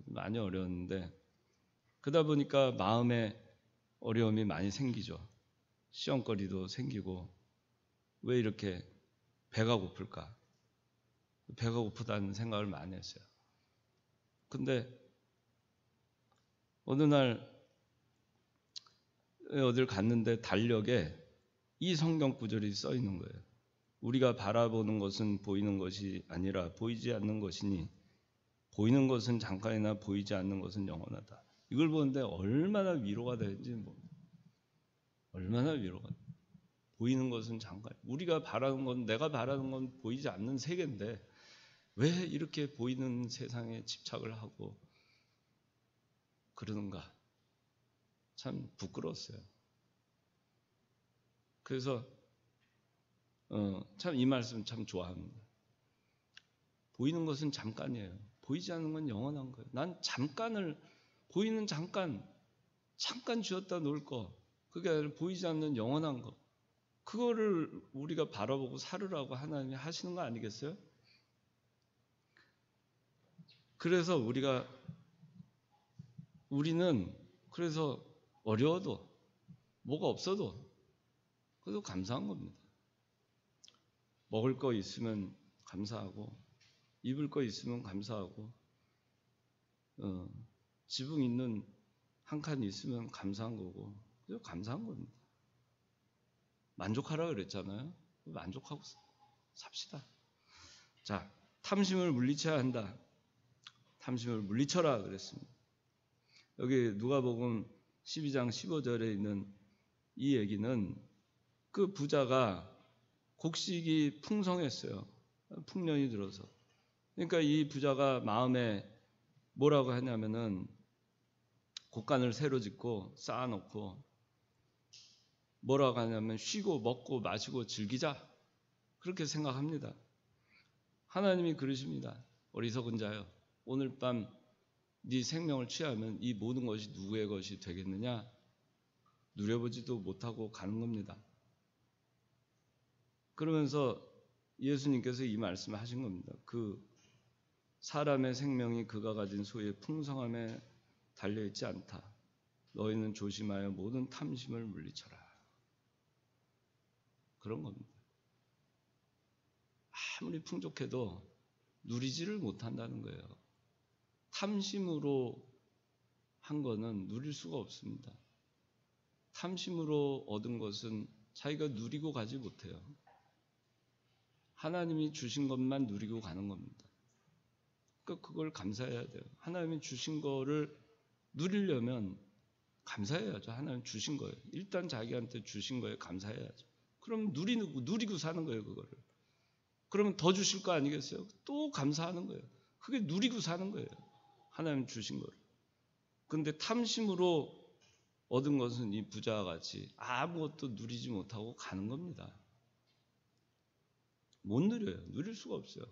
많이 어려웠는데 그러다 보니까 마음에 어려움이 많이 생기죠. 시험거리도 생기고 왜 이렇게 배가 고플까? 배가 고프다는 생각을 많이 했어요. 근데 어느 날 어딜 갔는데 달력에 이 성경 구절이 써 있는 거예요. 우리가 바라보는 것은 보이는 것이 아니라 보이지 않는 것이니 보이는 것은 잠깐이나 보이지 않는 것은 영원하다. 이걸 보는데 얼마나 위로가 되는지 얼마나 위로가 돼. 보이는 것은 잠깐. 우리가 바라는 건, 내가 바라는 건 보이지 않는 세계인데 왜 이렇게 보이는 세상에 집착을 하고 그러는가. 참 부끄러웠어요. 그래서 참 이 말씀 참 좋아합니다. 보이는 것은 잠깐이에요. 보이지 않는 건 영원한 거예요. 난 보이는 잠깐 쥐었다 놓을 거, 그게 아니라 보이지 않는 영원한 거, 그거를 우리가 바라보고 살으라고 하나님이 하시는 거 아니겠어요? 그래서 우리는 그래서 어려워도 뭐가 없어도 그래도 감사한 겁니다. 먹을 거 있으면 감사하고 입을 거 있으면 감사하고 지붕 있는 한 칸 있으면 감사한 거고 그래서 감사한 겁니다. 만족하라 그랬잖아요. 만족하고 삽시다. 자, 탐심을 물리쳐야 한다. 탐심을 물리쳐라 그랬습니다. 여기 누가복음 12장 15절에 있는 이 얘기는 그 부자가 곡식이 풍성했어요. 풍년이 들어서. 그러니까 이 부자가 마음에 뭐라고 하냐면은 곡간을 새로 짓고 쌓아놓고 뭐라고 하냐면 쉬고 먹고 마시고 즐기자, 그렇게 생각합니다. 하나님이 그러십니다. 어리석은 자여, 오늘 밤 네 생명을 취하면 이 모든 것이 누구의 것이 되겠느냐? 누려보지도 못하고 가는 겁니다. 그러면서 예수님께서 이 말씀을 하신 겁니다. 그 사람의 생명이 그가 가진 소유의 풍성함에 달려있지 않다. 너희는 조심하여 모든 탐심을 물리쳐라. 그런 겁니다. 아무리 풍족해도 누리지를 못한다는 거예요. 탐심으로 한 거는 누릴 수가 없습니다. 탐심으로 얻은 것은 자기가 누리고 가지 못해요. 하나님이 주신 것만 누리고 가는 겁니다. 그러니까 그걸 감사해야 돼요. 하나님이 주신 거를 누리려면 감사해야죠. 하나님 주신 거예요. 일단 자기한테 주신 거에 감사해야죠. 그럼 누리고 사는 거예요, 그거를. 그러면 더 주실 거 아니겠어요? 또 감사하는 거예요. 그게 누리고 사는 거예요. 하나님 주신 거를. 그런데 탐심으로 얻은 것은 이 부자와 같이 아무것도 누리지 못하고 가는 겁니다. 못 누려요. 누릴 수가 없어요.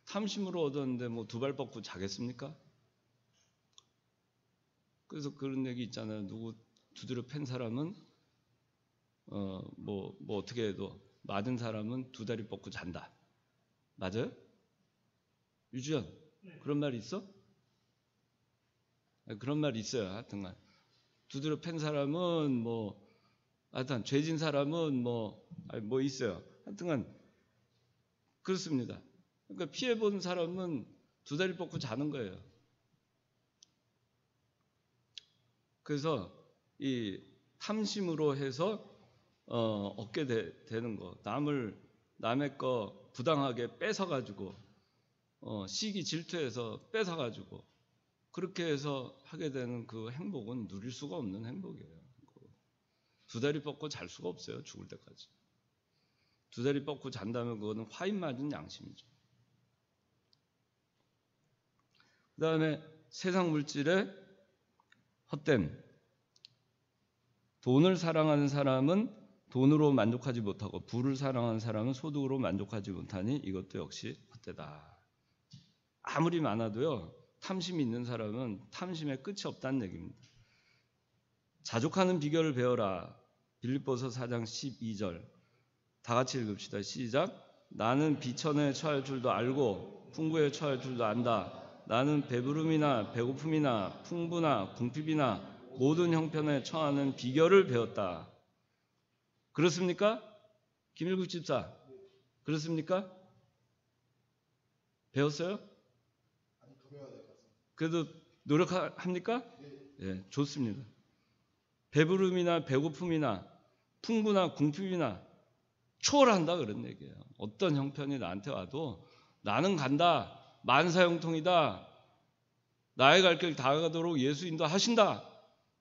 탐심으로 얻었는데 뭐 두 발 뻗고 자겠습니까? 그래서 그런 얘기 있잖아요. 누구 두드려 팬 사람은 뭐 어떻게 해도 맞은 사람은 두 다리 뻗고 잔다. 맞아요? 유주연, 그런 말 있어? 그런 말 있어요. 하여튼간 두드려 팬 사람은 하여튼 죄진 사람은 뭐 있어요. 하여튼간 그렇습니다. 그러니까 피해 본 사람은 두 다리 뻗고 자는 거예요. 그래서 이 탐심으로 해서 얻게 되는 거, 남의 거 부당하게 뺏어가지고 시기 질투해서 뺏어가지고 그렇게 해서 하게 되는 그 행복은 누릴 수가 없는 행복이에요. 두 다리 뻗고 잘 수가 없어요. 죽을 때까지. 두 다리 뻗고 잔다면 그거는 화인 맞은 양심이죠. 그 다음에 세상 물질의 헛됨. 돈을 사랑하는 사람은 돈으로 만족하지 못하고 부를 사랑하는 사람은 소득으로 만족하지 못하니 이것도 역시 헛되다. 아무리 많아도요, 탐심이 있는 사람은 탐심에 끝이 없다는 얘기입니다. 자족하는 비결을 배워라. 빌립보서 4장 12절. 다 같이 읽읍시다. 시작. 나는 비천에 처할 줄도 알고 풍부에 처할 줄도 안다. 나는 배부름이나 배고픔이나 풍부나 궁핍이나 모든 형편에 처하는 비결을 배웠다. 그렇습니까? 김일국 집사, 그렇습니까? 배웠어요? 그래도 노력합니까? 예, 좋습니다. 배부름이나 배고픔이나 풍부나 궁핍이나 초월한다, 그런 얘기예요. 어떤 형편이 나한테 와도 나는 간다. 만사형통이다. 나의 갈 길 다 가도록 예수 인도하신다.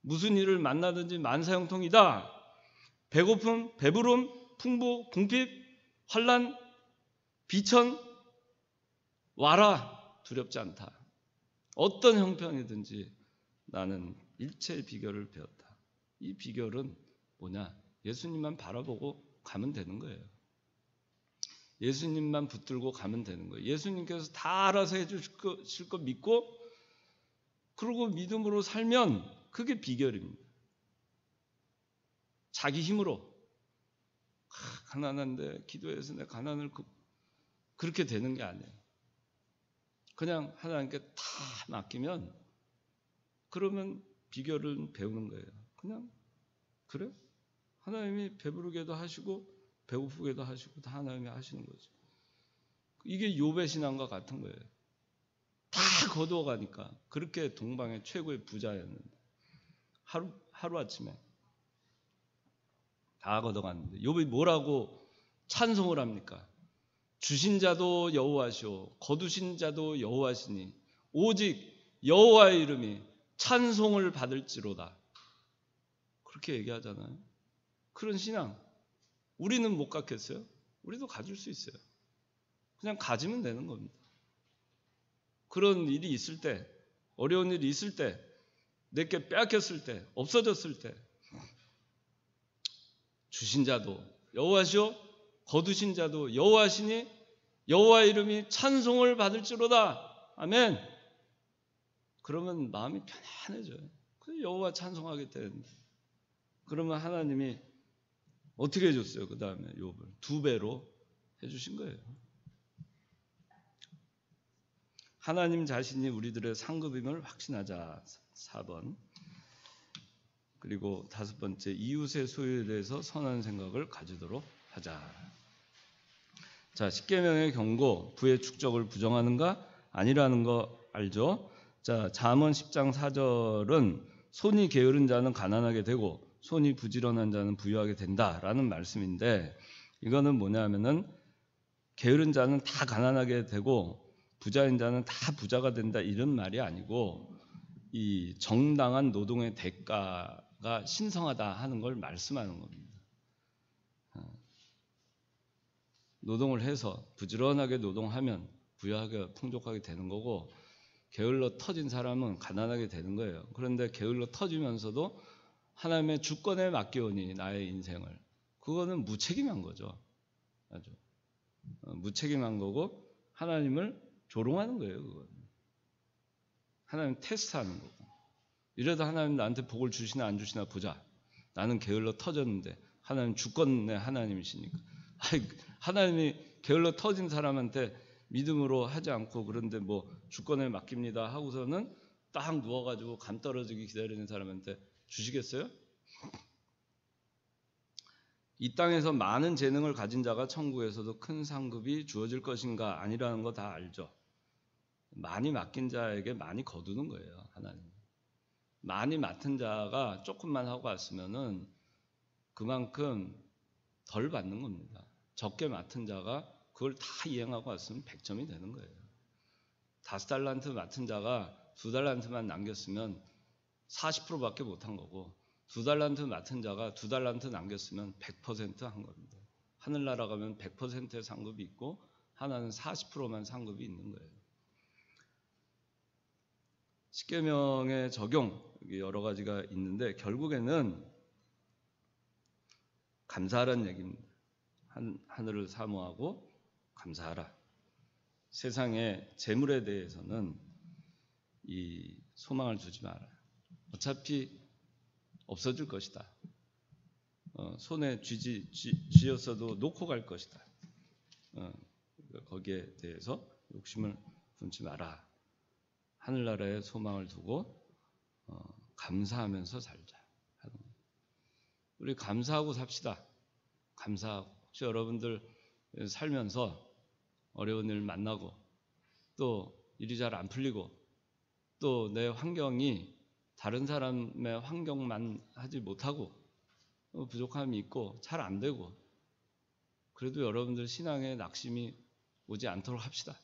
무슨 일을 만나든지 만사형통이다. 배고픔, 배부름, 풍부, 궁핍, 환난, 비천 와라. 두렵지 않다. 어떤 형편이든지 나는 일체의 비결을 배웠다. 이 비결은 뭐냐? 예수님만 바라보고 가면 되는 거예요. 예수님만 붙들고 가면 되는 거예요. 예수님께서 다 알아서 해주실 거 믿고 그러고 믿음으로 살면 그게 비결입니다. 자기 힘으로 가난한데 기도해서 내 가난을 그렇게 되는 게 아니에요. 그냥 하나님께 다 맡기면 그러면 비결은 배우는 거예요. 그냥 그래? 하나님이 배부르게도 하시고 배고프게도 하시고 다 하나님이 하시는 거죠. 이게 욥의 신앙과 같은 거예요. 다 거두어가니까. 그렇게 동방의 최고의 부자였는데 하루아침에 다 걷어갔는데 욥이 뭐라고 찬송을 합니까? 주신 자도 여호와시오 거두신 자도 여호와시니 오직 여호와의 이름이 찬송을 받을지로다. 그렇게 얘기하잖아요. 그런 신앙 우리는 못 갖겠어요? 우리도 가질 수 있어요. 그냥 가지면 되는 겁니다. 그런 일이 있을 때, 어려운 일이 있을 때, 내게 빼앗겼을 때, 없어졌을 때 주신 자도 여호와시오 거두신 자도 여호와시니 여호와 이름이 찬송을 받을지로다. 아멘. 그러면 마음이 편안해져요. 그 여호와 찬송하게 되는데 그러면 하나님이 어떻게 해줬어요? 그 다음에 욥을 2배로 해주신 거예요. 하나님 자신이 우리들의 상급임을 확신하자. 4번. 그리고 5번째, 이웃의 소유에 대해서 선한 생각을 가지도록 하자. 자, 십계명의 경고, 부의 축적을 부정하는가? 아니라는 거 알죠? 자, 잠언 10장 4절은 손이 게으른 자는 가난하게 되고 손이 부지런한 자는 부유하게 된다라는 말씀인데, 이거는 뭐냐면은 게으른 자는 다 가난하게 되고 부자인 자는 다 부자가 된다 이런 말이 아니고, 이 정당한 노동의 대가가 신성하다 하는 걸 말씀하는 겁니다. 노동을 해서 부지런하게 노동하면 부유하게 풍족하게 되는 거고, 게을러 터진 사람은 가난하게 되는 거예요. 그런데 게을러 터지면서도 하나님의 주권에 맡기오니 나의 인생을, 그거는 무책임한 거죠. 아주 무책임한 거고 하나님을 조롱하는 거예요. 그건 하나님 테스트하는 거고. 이래도 하나님 나한테 복을 주시나 안 주시나 보자. 나는 게을러 터졌는데 하나님 주권의 하나님이시니까. 하나님이 게을러 터진 사람한테 믿음으로 하지 않고 그런데 뭐 주권에 맡깁니다 하고서는 딱 누워가지고 감 떨어지기 기다리는 사람한테 주시겠어요? 이 땅에서 많은 재능을 가진 자가 천국에서도 큰 상급이 주어질 것인가? 아니라는 거 다 알죠. 많이 맡긴 자에게 많이 거두는 거예요. 하나님. 많이 맡은 자가 조금만 하고 왔으면은 그만큼 덜 받는 겁니다. 적게 맡은 자가 그걸 다 이행하고 왔으면 100점이 되는 거예요. 5달란트 맡은 자가 2달란트만 남겼으면 40%밖에 못한 거고, 2달란트 맡은 자가 2달란트 남겼으면 100% 한 겁니다. 하늘나라 가면 100%의 상급이 있고 하나는 40%만 상급이 있는 거예요. 십계명의 적용 여러 가지가 있는데 결국에는 감사하라는 얘기입니다. 하늘을 사모하고 감사하라. 세상의 재물에 대해서는 이 소망을 두지 마라. 어차피 없어질 것이다. 손에 쥐었어도 놓고 갈 것이다. 거기에 대해서 욕심을 품지 마라. 하늘나라에 소망을 두고 감사하면서 살자. 우리 감사하고 삽시다. 감사하고. 혹시 여러분들 살면서 어려운 일 만나고 또 일이 잘 안 풀리고 또 내 환경이 다른 사람의 환경만 하지 못하고 부족함이 있고 잘 안 되고, 그래도 여러분들 신앙에 낙심이 오지 않도록 합시다.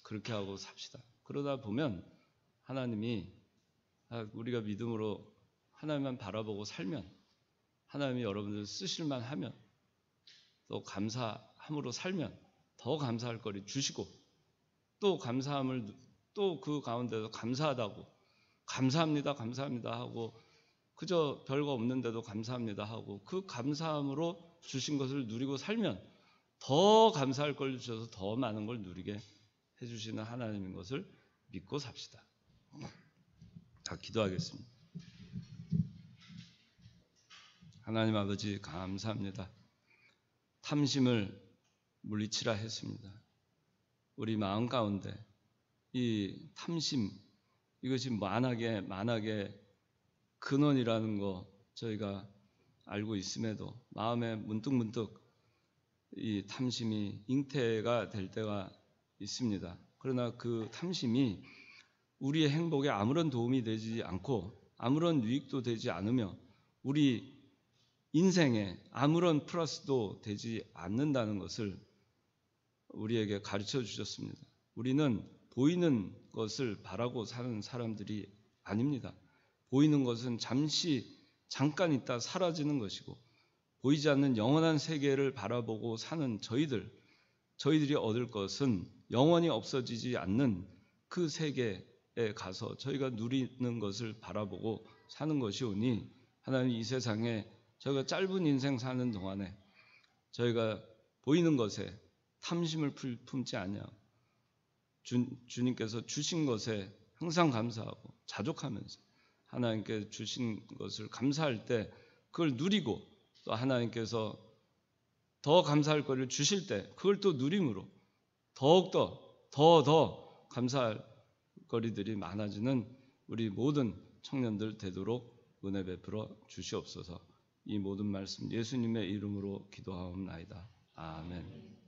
그렇게 하고 삽시다. 그러다 보면 하나님이, 우리가 믿음으로 하나님만 바라보고 살면 하나님이 여러분들 쓰실만 하면, 또 감사함으로 살면 더 감사할 거리 주시고, 또 감사함을 또 그 가운데서 감사하다고 감사합니다 감사합니다 하고, 그저 별거 없는데도 감사합니다 하고, 그 감사함으로 주신 것을 누리고 살면 더 감사할 걸 주셔서 더 많은 걸 누리게 해주시는 하나님인 것을 믿고 삽시다. 다 기도하겠습니다. 하나님 아버지 감사합니다. 탐심을 물리치라 했습니다. 우리 마음 가운데 이 탐심, 이것이 만악의 근원이라는 거 저희가 알고 있음에도 마음에 문득문득 이 탐심이 잉태가 될 때가 있습니다. 그러나 그 탐심이 우리의 행복에 아무런 도움이 되지 않고 아무런 유익도 되지 않으며 우리 인생에 아무런 플러스도 되지 않는다는 것을 우리에게 가르쳐 주셨습니다. 우리는 보이는 것을 바라고 사는 사람들이 아닙니다. 보이는 것은 잠시 잠깐 있다 사라지는 것이고 보이지 않는 영원한 세계를 바라보고 사는 저희들이 얻을 것은 영원히 없어지지 않는 그 세계에 가서 저희가 누리는 것을 바라보고 사는 것이오니 하나님 이 세상에 저희가 짧은 인생 사는 동안에 저희가 보이는 것에 탐심을 품지 아니하고 주님께서 주신 것에 항상 감사하고 자족하면서 하나님께 주신 것을 감사할 때 그걸 누리고 또 하나님께서 더 감사할 것을 주실 때 그걸 또 누림으로 더욱더 더 감사할 거리들이 많아지는 우리 모든 청년들 되도록 은혜 베풀어 주시옵소서. 이 모든 말씀 예수님의 이름으로 기도하옵나이다. 아멘.